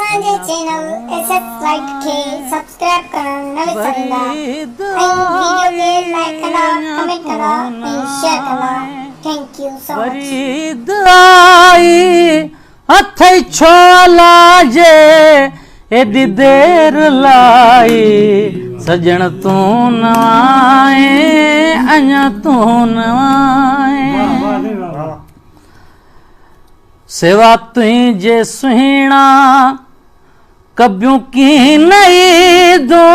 असांजे channel SS light खे subscribe करण न विसरंदा ऐं वीडियो खे लाइक कंदा, कमेंट कंदा ऐं शेयर कंदा। Thank you so much. अथई छोला जे एडी देर लाई सजण तू न आए अञा तू न आए सेवा तुझे सुहिणा कबियूं की नई दो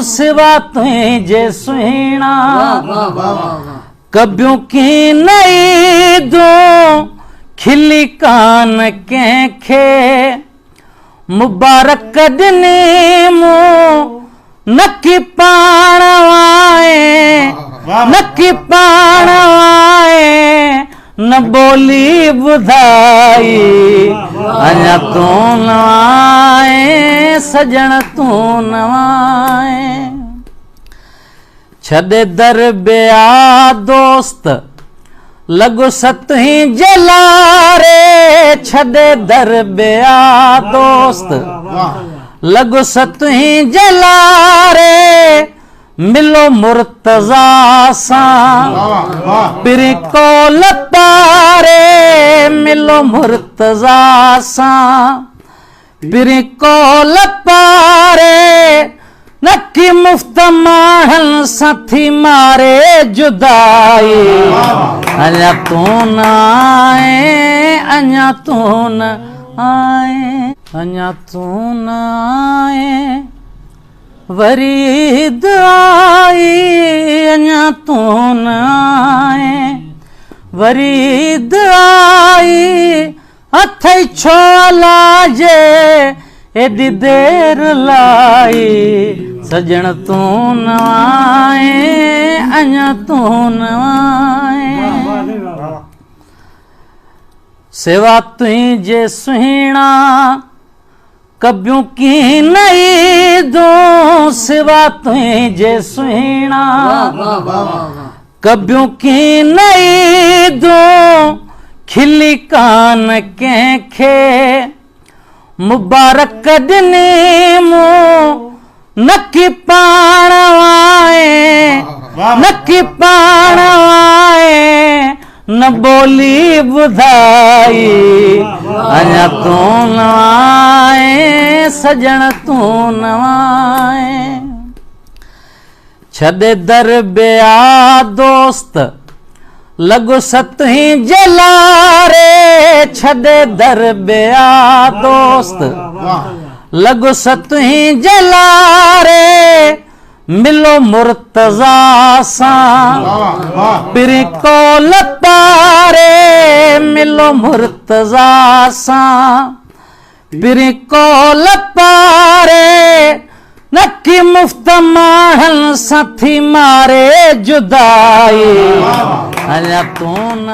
सेवा तुझे सुहिणा कबियूं की नई दो खिली कान कंहिंखे मुबारक ॾिनी मूं नकी पाण आए नकी पाण आए न बोली ॿुधाई अञा तू न आए सजण तू न आए छॾे दर ॿिया दोस्त लगो सतही जलारे छॾे दर ॿिया दोस्त लगो सतही जलारे मिलो मुर्तज़ा सां पिरी कोल पारे मिलो मुर्तज़ा सां पिरी कोल पारे नकी मुफ्त माहल साथी मारे जुदाई अञा तू न आए अञा तू न आए अञा तू न आए वरी आई अञा तू न आए वरी आई अथई छोला जे एडी देर लाई सजण तू न आए अञा तू न आए सेवा तुझे सुहिणा कबियूं की नई दो सेवा तुझे सुहिणा कबियूं की नई दो खिली कान कंहिंखे मुबारक ॾिनी मूं नकी पाण आए नकी पाण आए न बोली ॿुधाई अञा तू न आए सजण तू न आए छॾे दर ॿिया दोस्त लगो सतही जलारे छॾे दर ॿिया दोस्त लगो सतही जलारे मिलो मुर्तज़ा सां पिरी कोल पारे मिलो मुर्तज़ा सां पिरी कोल पारे नकी मुफ्त माहल साथी मारे जुदाई अञा तू न